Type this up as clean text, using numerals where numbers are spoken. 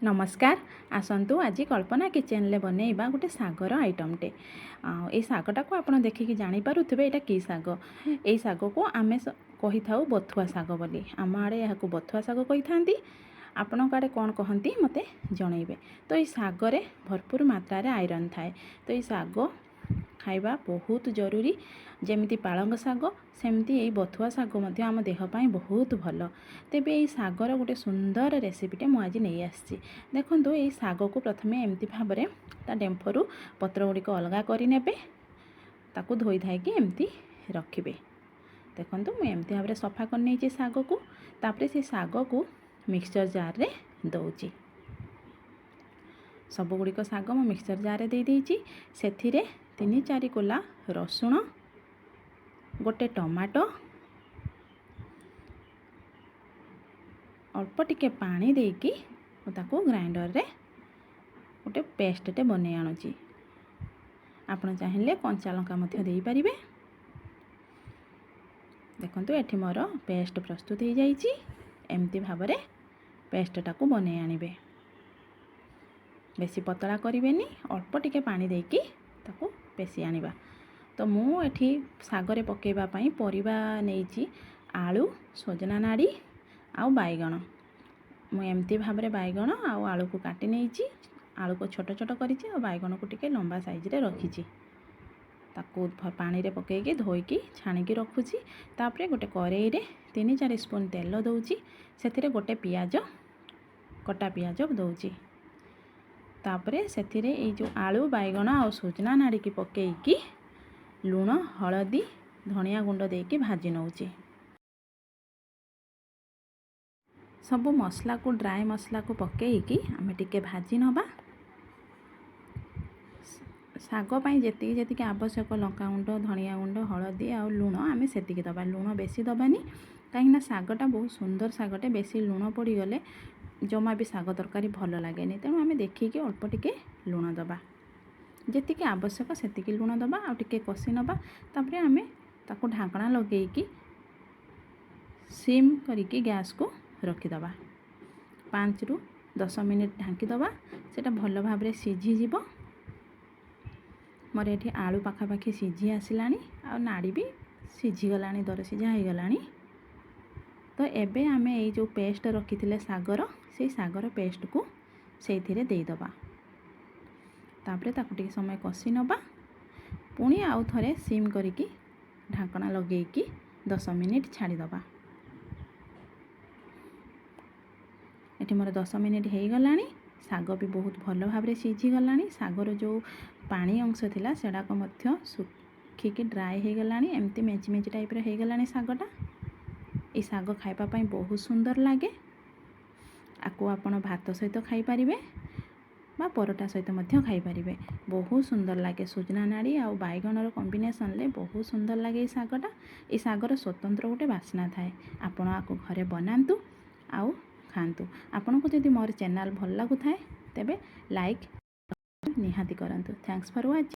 नमस्कार। आसतु आज कल्पना किचन ले बनैबा गोटे सागर आइटमटे। ये सागटा को आप देखिए जानीपे यहाँ कि साग। ये साग को आम कही था बथुआ साग बोली। आम आड़े यहाँ बथुआ साग कही था। आपण आड़े कौन कहती मत जनइबे। तो ये सागरे भरपूर मात्रा आयरन थाए। तो ये साग खाइबा बहुत जरूरी। जमीती पालंग साग सेमती ये बथुआ साग आम देहपाई बहुत भल। तेबे ये सागर गोटे सुंदर रेसिपीटे मुझे नहीं आसी। देखो ये साग को प्रथम एमती भाव ता डेम्फरू पत्र गुड़िक अलग करे ताकू धोई धाइकी एमती रखिए। देखो मुझे भाव सफा कर साग को तापर से साग को मिक्सचर जार रे दौची। सबुगुड़िक साग मो मिक्सचर जार दे देइची। सेथिरे 3-4 कोला रसुण, गोटे टमाटो, अल्प टिके पानी देकी ताको ग्राइंडर रे गोटे पेस्टटे बनै आणुची। आपण चाहिए कंचा लंका मध्य देई परिबे। देखंतु एठी मोर पेस्ट प्रस्तुत हो जाइची। एमती भावरे पेस्टटा को बनै आनिबे। बेसी पतला करिवेनी, अल्प टिके पानी देकी ताको पेसी आनिबा। तो मु एठी सागरे पकेबा पई परिबा नेइची आलू, सजना नाड़ी आउ बैगण। मु एमती भावरे बैगण आउ आलू को काटी नेइची। आलू को छोट छोट करिची आ बैगण को टिके लंबा साइज रे रखिची। ताको पानी रे पकेकी धोईकी छाणीकी रखुची। तापरे गोटे करेई रे 3-4 स्पून तेल दउची। सेथिरे गोटे पियाज, कटा पियाज दउची। तापरे सेथिरे ए जो आलू, बैगण आउ सजना नाड़ी की पकेकी लूण, हलदी, धनिया गुंड देकी भाजी नउची। सबु मसला को ड्राई मसला को पकेकी आमे टिके भाजी नबा। साग पाई जेतिकी आवश्यक लंका गुंड, धनिया गुंड, हलदी आउ लूण आमे सेतिकी दबा। लूण बेसी दबानी कहीं सागटा बहुत सुंदर सागटे। बेसी लूण पड़ी गले जमा भी साग तरकारी भल लगे। तेणु आमे देखिकी अल्प टिके लूण दबा। जेतिकी आवश्यक सेतिकी लूण दबा आ टिके कषि नबा। तापरे आमे ताको ढाकणा लगेकी सिम करिकी गैस को रखिदबा। 5-10 मिनिट ढांकी दबा। सेटा भल भाबरे सिझी जिवो। मोर एठी आलू पाखापाखी सिझी आसिलानी आ नाड़ी भी सिझी गलानी, दर सिझा हो गलानी। तो एबे आमे ये जो पेस्ट रखिथिले सागर, से सागर पेस्ट को सेथिरे देई दबा। तापरे ताकू टिके समय कषि नबा। पुणी आउ थरे सिम करिकी ढाकणा लगेकी 10 मिनिट छाड़ी दबा। एठी मोर 10 मिनिट हो गलानी। साग भी बहुत भल भाबरे सिझी गलानी। सागर जो पानी अंश थिला सेडा को मध्य सुखिकी ड्राई हो गलानी। एमती मेची मेची टाइप रे हो गलानी सागटा। ये साग खाइबा पई बहुत सुंदर लगे। आको आपण भात सहित खाई परिबे बा परोटा सहित मध्य खाई परिबे। बहुत सुंदर लगे। सजना नाड़ी आउ बैगणर कॉम्बिनेशन ले बहुत सुंदर लगे। ये सागटा, ये सागर स्वतंत्र गोटे बास्ना थाए। आपण आको घरे बनातु आउ खातु। आपन को जदि मोर चैनल भल लागु थाए तेबे लाइक निहाती करंतु। Thanks for watching.